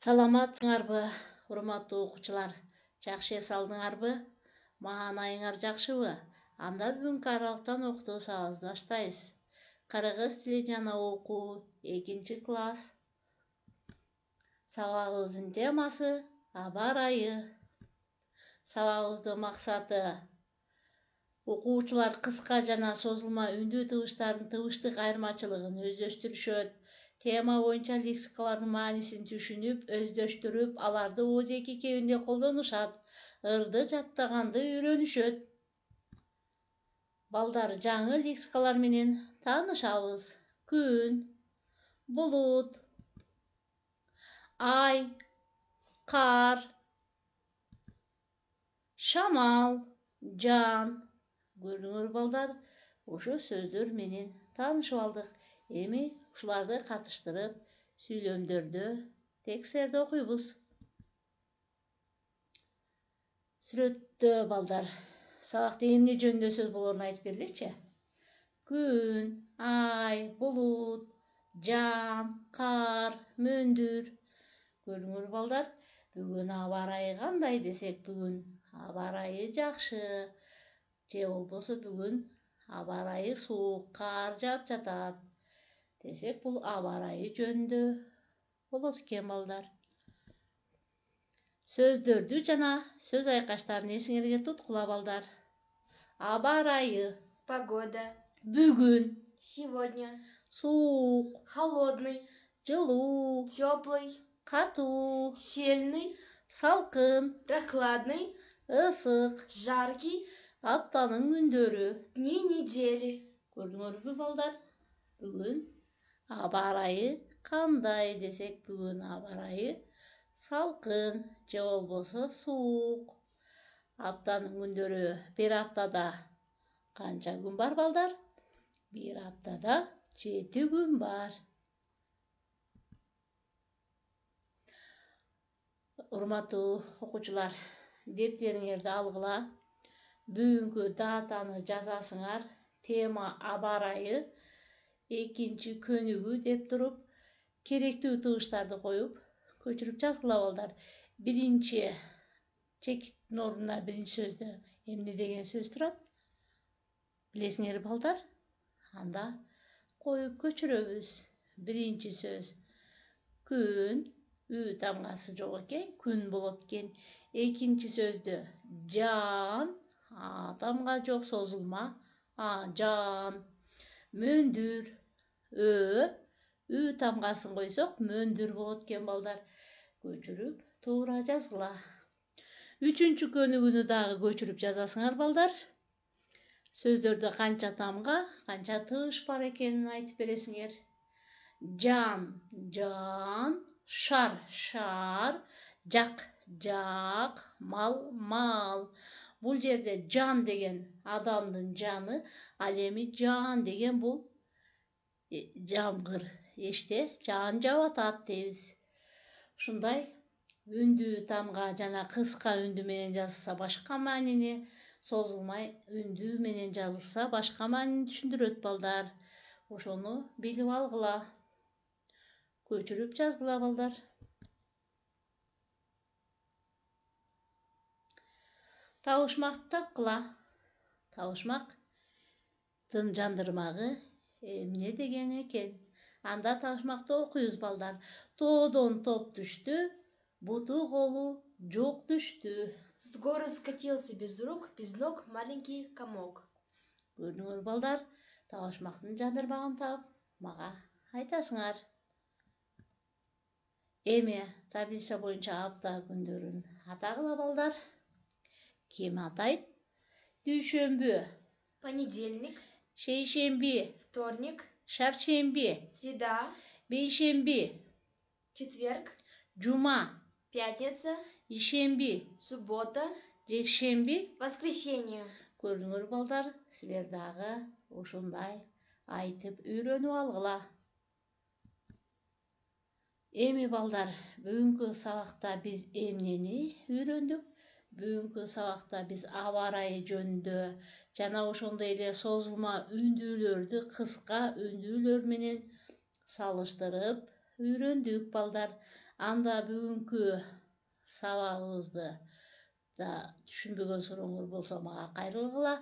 Саламатсыңарбы, урматтуу окуучулар? Жакшы эс алдыңарбы? Маанайыңар жакшыбы? Анда бүгүнкү аралыктан окутуу сабагыбызды баштайбыз. Кыргыз тили жана окуу 2 класс. Сабагыбыздын темасы аба ырайы. Сабагыбыздын максаты окуучулар кыска жана созулма үндүү тыбыштардын тыбыштык айырмачылыгын өздөштүрүшөт. Тема боюнча лексикалардын маанисин түшүнүп, өздөштүрүп, аларды ОЗ2 кебинде колдонушат. Ырды жаттаганды үйрөнүшөт. Балдар, жаңы лексикалар менен таанышабыз. Күн, булут, ай, кар, шамал, жан. Көрдүңөр балдар, ошо сөздөр менен таанышып алдык. Эми ушуларды катыштырып, сүйлөмдөрдө, тексттерди окуйбуз. Сүрөттө балдар, сабакта эмне жөнүндө сөз болорун айтып бергилечи. Күн, ай, булут, жан, кар, мөндүр. Көрдүңөр балдар, бүгүн аба ырайы кандай десек, бүгүн аба ырайы жакшы. Же болбосо бүгүн аба ырайы суук, кар жаап жатат десек, бул аба ырайы жөнүндө болот экен балдар. Сөздөрдү жана сөз айкаштарын эсиңерге туткула балдар. Аба ырайы. Погода. Бүгүн. Сегодня. Суук. Холодный. Жылуу. Теплый. Катуу. Сильный. Салкын. Прохладный. Ысык. Жаркий. Аптанын күндөрү. Дни недели. Көрдүңөрбү балдар? Бүгүн аба ырайы кандай десек, бүгүн аба ырайы салкын же болбосо суук. Аптанын күндөрү. Бир аптада канча күн бар балдар? Бир аптада 7 күн бар. Урматтуу окуучулар, дептериңерди алгыла. Бүгүнкү датаны жазасыңар. Тема аба ырайы, 2 көнүгүү деп туруп, керектүү тыбыштарды коюп, көчүрүп жазгыла балдар. Биринчи чекиттин ордуна биринчи сөздө эмне деген сөз турат? Билесиңер балдар? Анда коюп көчүрөбүз. Биринчи сөз күн, үү тамгасы жок экен, күн болот экен. Экинчи сөздө жан, тамга жок, созулма, жан. Мөндүр, үү тамгасын койсок, мөндүр болот экен балдар. Көчүрүп туура жазгыла. Үчүнчү көнүгүүнү дагы көчүрүп жазасыңар балдар. Сөздөрдө канча тамга, канча тыбыш бар экенин айтып бересиңер. Жан, жан, шар, шар, жак, жак, мал, мал. Бул жерде жан деген адамдын жаны, ал эми жан деген бул жамгыр, эште жаан жаап атат дейбиз. Ушундай үндүү тамга жана кыска үндү менен жазылса башка маанини, созулмай үндүү менен жазылса башка маанини түшүндүрөт балдар. Ошону билип алгыла. Көчүрүп жазгыла балдар. Табышмакты тапкыла. Табышмактын жандырмагы эмне деген экен? Анда табышмакты окуйбуз балдар. Тоодон топ түштү, буту колу жок түштү. С горы скатился без рук, без ног маленький комок. Көрдүңөр балдар, табышмактын жандырмагын таап, мага айтасыңар. Эми таблица боюнча апта күндөрүн атагыла балдар. Ким атайт? Дүйшөмбү, Понедельник. шейшемби, Вторник. шаршемби, Среда. бейшемби, Четверг. жума, Пятница. ишемби, Суббота. жекшемби. Воскресенье. Көрдүңөр балдар, силер дагы ушундай айтып үйрөнүп алгыла. Эми балдар, бүгүнкү сабакта биз эмнени үйрөндүк? Бүгүнкү сабакта биз аба ырайы жөнүндө жана ошондой эле созулма үндүүлөрдү кыска үндүүлөр менен салыштырып үйрөндүк балдар. Анда бүгүнкү сабагыбызды да түшүнбөгөн сурооңор болсо мага кайрылгыла.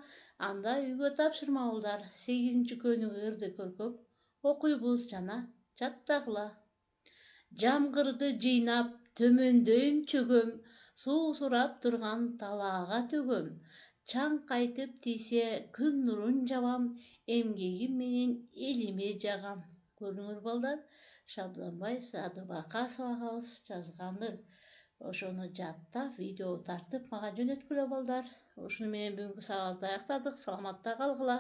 Анда үйгө тапшырма балдар. 8-көнү ырды көркөп окуйбуз жана жаттагыла. Жамгырды жыйнап төмөндөйм чөгөм, суу сурап турган талаага төгөм. Чаң кайтып тийсе күн нурун жабам, эмгегим менен элиме жагам. Көрдүңөр балдар, Шабданбай Садыбакасов агабыз жазгандыр. Ошону жаттап, видео тартып мага жөнөткүлө балдар. Ушуну менен бүгүнкү сабагыбызды аяктадык. Саламатта калгыла.